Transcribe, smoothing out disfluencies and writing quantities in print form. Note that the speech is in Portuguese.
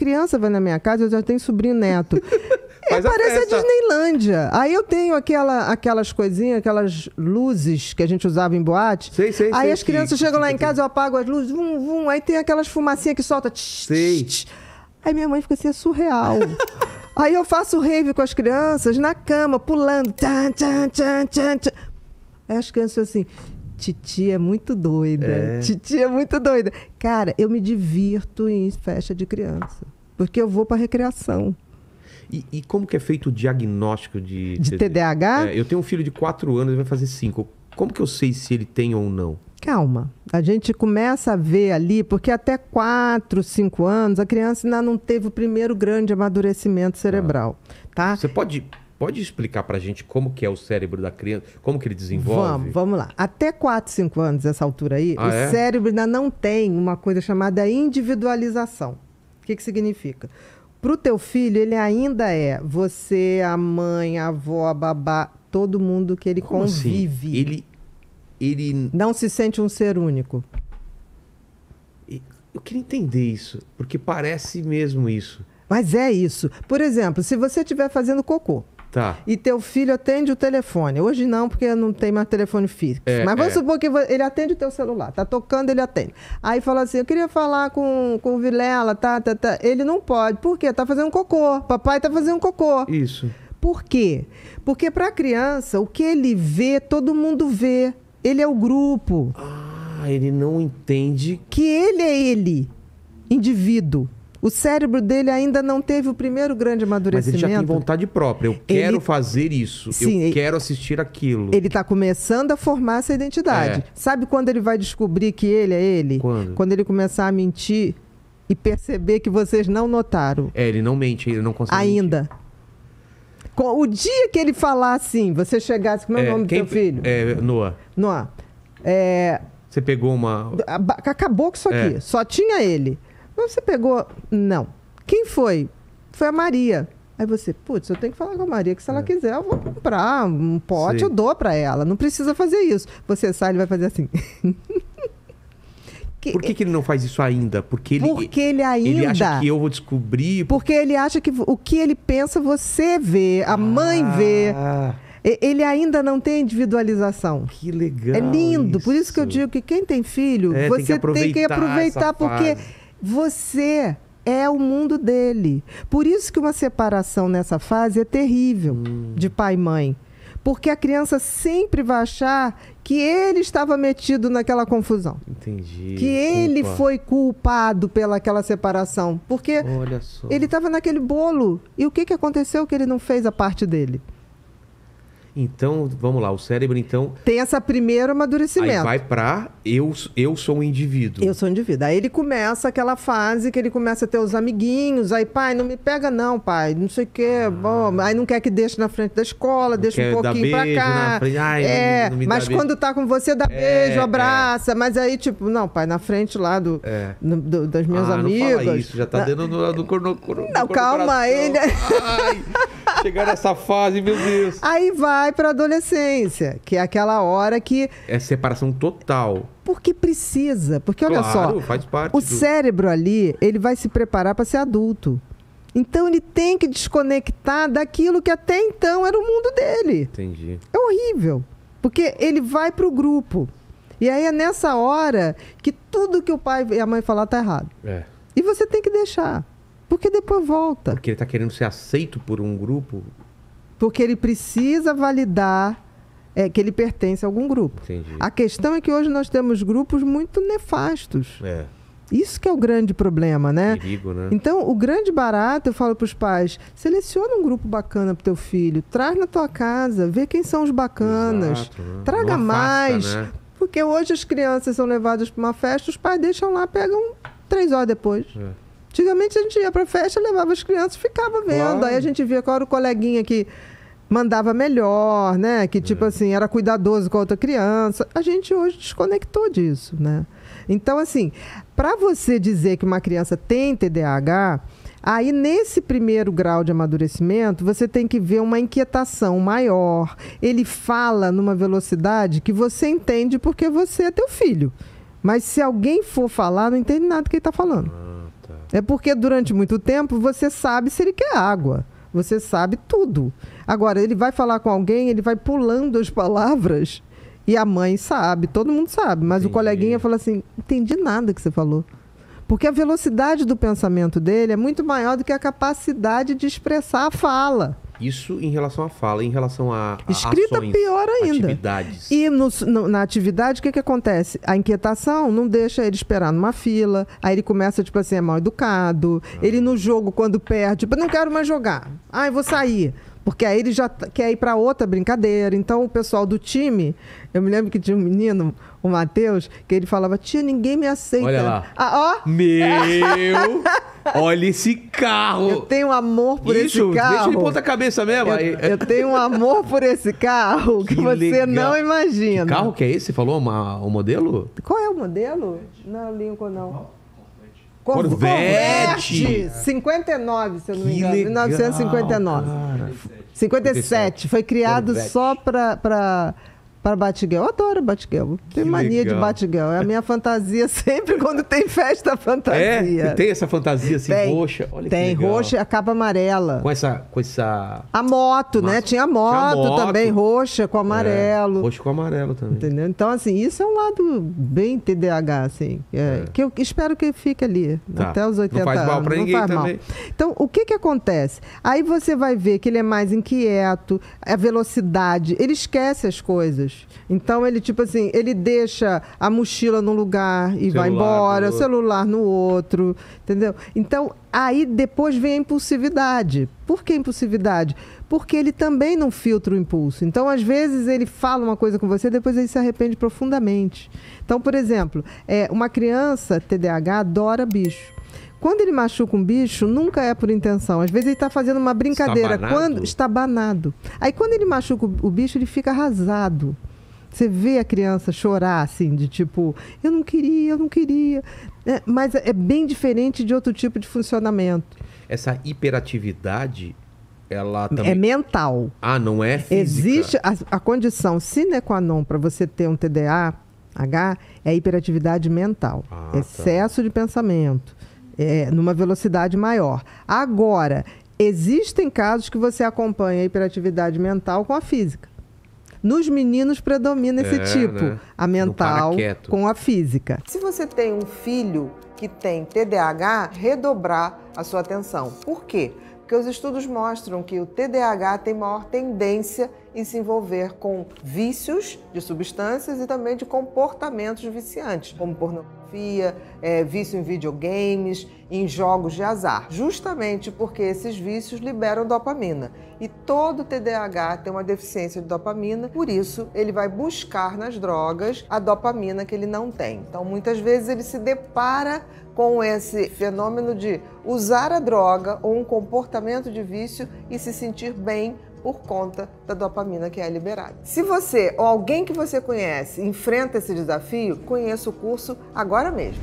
crianças vão na minha casa, eu já tenho sobrinho neto. Parece a Disneylândia. Aí eu tenho aquelas coisinhas, aquelas luzes que a gente usava em boate. Aí as crianças chegam lá em casa, eu apago as luzes, vum, vum, aí tem aquelas fumacinhas que solta. Aí minha mãe fica assim, é surreal. Aí eu faço rave com as crianças na cama, pulando. Tchan, tchan, tchan, tchan, tchan. Aí as crianças assim, titia é muito doida. Titia é muito doida. Cara, eu me divirto em festa de criança. Porque eu vou pra recreação. E como que é feito o diagnóstico de TDAH? Eu tenho um filho de 4 anos, ele vai fazer 5. Como que eu sei se ele tem ou não? Calma. A gente começa a ver ali, porque até 4, 5 anos, a criança ainda não teve o primeiro grande amadurecimento cerebral. Tá? Você pode explicar pra gente como que é o cérebro da criança? Como que ele desenvolve? Vamos lá. Até 4, 5 anos, essa altura aí, o cérebro ainda não tem uma coisa chamada individualização. O que significa? Para o teu filho, ele ainda é você, a mãe, a avó, a babá, todo mundo que ele convive. Assim? Ele não se sente um ser único. Eu queria entender isso, porque parece mesmo isso. Mas é isso. Por exemplo, se você estiver fazendo cocô, e teu filho atende o telefone. Hoje não, porque não tem mais telefone fixo. Mas vamos supor que ele atende o teu celular. Tá tocando, ele atende. Aí fala assim, eu queria falar com o Vilela, tá. Ele não pode. Por quê? Tá fazendo cocô. Papai tá fazendo cocô. Isso. Por quê? Porque pra criança, o que ele vê, todo mundo vê. Ele é o grupo. Ele não entende... Que ele é ele. Indivíduo. O cérebro dele ainda não teve o primeiro grande amadurecimento. Mas ele já tem vontade própria. Eu quero fazer isso. Sim, eu quero assistir aquilo. Ele está começando a formar essa identidade. Sabe quando ele vai descobrir que ele é ele? Quando ele começar a mentir e perceber que vocês não notaram. Ele não mente, ele não consegue ainda. Mentir. O dia que ele falar assim, você chegasse... Como é o nome do teu filho? Noah. Noah. Você pegou uma... Acabou com isso aqui. Só tinha ele. Você pegou... Não. Quem foi? Foi a Maria. Aí você, putz, eu tenho que falar com a Maria, que se ela quiser, eu vou comprar um pote, eu dou pra ela. Não precisa fazer isso. Você sai, ele vai fazer assim. Por que ele não faz isso ainda? Porque ele ainda... Ele acha que eu vou descobrir... Porque ele acha que o que ele pensa, você vê, a mãe vê. Ele ainda não tem individualização. Que legal. É lindo. Por isso que eu digo que quem tem filho, você tem que aproveitar porque você é o mundo dele. Por isso que uma separação nessa fase é terrível de pai e mãe. Porque a criança sempre vai achar que ele estava metido naquela confusão. Entendi. Que ele foi culpado pelaquela separação. Porque ele estava naquele bolo. E o que aconteceu que ele não fez a parte dele? Então, vamos lá, o cérebro, então... Tem esse primeiro amadurecimento. Aí vai pra eu sou um indivíduo. Eu sou um indivíduo. Aí ele começa aquela fase que ele começa a ter os amiguinhos. Aí, pai, não me pega não, pai. Não sei o quê. Bom, aí não quer que deixe na frente da escola, deixa um pouquinho pra cá. Não me mas quando tá com você, dá beijo, abraça. Mas aí, tipo, não, pai, na frente lá das minhas amigas. Não fala isso, já tá dando no corno. Não, calma, ele... Ai, chegar nessa fase, meu Deus. Aí vai para a adolescência, que é aquela hora que... É separação total. Porque precisa. Porque olha só, faz parte o cérebro ali, ele vai se preparar para ser adulto. Então ele tem que desconectar daquilo que até então era o mundo dele. Entendi. É horrível. Porque ele vai para o grupo. E aí é nessa hora que tudo que o pai e a mãe falar tá errado. E você tem que deixar. Porque depois volta. Porque ele tá querendo ser aceito por um grupo... Porque ele precisa validar que ele pertence a algum grupo. Entendi. A questão é que hoje nós temos grupos muito nefastos. Isso que é o grande problema, né? Perigo, né? Então, o grande barato, eu falo para os pais, seleciona um grupo bacana para o teu filho, traz na tua casa, vê quem são os bacanas, exato, né? Traga mais. Né? Porque hoje as crianças são levadas para uma festa, os pais deixam lá, pegam 3 horas depois. Antigamente a gente ia para a festa, levava as crianças, ficava vendo. Aí a gente via qual era o coleguinha que mandava melhor, né? Que tipo assim, era cuidadoso com a outra criança. A gente hoje desconectou disso, né? Então, assim, para você dizer que uma criança tem TDAH, aí nesse primeiro grau de amadurecimento, você tem que ver uma inquietação maior. Ele fala numa velocidade que você entende porque você é teu filho. Mas se alguém for falar, não entende nada do que ele está falando. É porque durante muito tempo você sabe se ele quer água. Você sabe tudo. Agora, ele vai falar com alguém, ele vai pulando as palavras e a mãe sabe, todo mundo sabe. Mas o coleguinha fala assim, não entendi nada que você falou. Porque a velocidade do pensamento dele é muito maior do que a capacidade de expressar a fala. Isso em relação à fala, em relação a escrita, ações, pior ainda. Atividades. E na atividade, o que acontece? A inquietação não deixa ele esperar numa fila, aí ele começa, tipo assim, é mal educado. Ele no jogo, quando perde, tipo, não quero mais jogar. Eu vou sair. Porque aí ele já quer ir para outra brincadeira. Então, o pessoal do time... Eu me lembro que tinha um menino, o Matheus, que ele falava, tia, ninguém me aceita. Olha lá. Ó. Meu... Olha esse carro. Eu tenho um amor por esse carro. Deixa ele ponta cabeça mesmo. Eu tenho um amor por esse carro que você legal. Não imagina. Que carro que é esse? Você falou o modelo? Qual é o modelo? Não, Lincoln não. Corvette. 59, se eu não me engano. 1959. Cara. 57. Foi criado Corvette. Só para Batgirl. Eu adoro Batgirl. Tenho mania de Batgirl. É a minha fantasia sempre quando tem festa fantasia. É? Tem essa fantasia assim, roxa? Olha tem, que roxa e a capa amarela. Com essa... A moto, né? Tinha moto também, roxa com amarelo. Roxa com amarelo também. Entendeu? Então, assim, isso é um lado bem TDAH, assim. Que eu espero que fique ali, até os 80 anos. Não faz mal pra ninguém também. Então, o que acontece? Aí você vai ver que ele é mais inquieto, a velocidade, ele esquece as coisas. Então, ele, tipo assim, ele deixa a mochila num lugar e vai embora, o celular no outro, entendeu? Então, aí depois vem a impulsividade. Por que impulsividade? Porque ele também não filtra o impulso. Então, às vezes, ele fala uma coisa com você, depois ele se arrepende profundamente. Então, por exemplo, uma criança TDAH adora bicho. Quando ele machuca um bicho, nunca é por intenção. Às vezes ele está fazendo uma brincadeira. Está banado. Aí quando ele machuca o bicho, ele fica arrasado. Você vê a criança chorar, assim, de tipo, eu não queria. Mas é bem diferente de outro tipo de funcionamento. Essa hiperatividade, ela também... É mental. Não é física? Existe a condição sine qua non para você ter um TDAH é hiperatividade mental. Excesso de pensamento. Numa velocidade maior. Agora, existem casos que você acompanha a hiperatividade mental com a física. Nos meninos predomina esse tipo, né? A mental com a física. Se você tem um filho que tem TDAH, redobrar a sua atenção. Por quê? Porque os estudos mostram que o TDAH tem maior tendência em se envolver com vícios de substâncias e também de comportamentos viciantes, como pornografia, vício em videogames, em jogos de azar, justamente porque esses vícios liberam dopamina. E todo TDAH tem uma deficiência de dopamina, por isso ele vai buscar nas drogas a dopamina que ele não tem. Então, muitas vezes ele se depara com esse fenômeno de usar a droga ou um comportamento de vício e se sentir bem por conta da dopamina que é liberada. Se você ou alguém que você conhece enfrenta esse desafio, conheça o curso agora mesmo.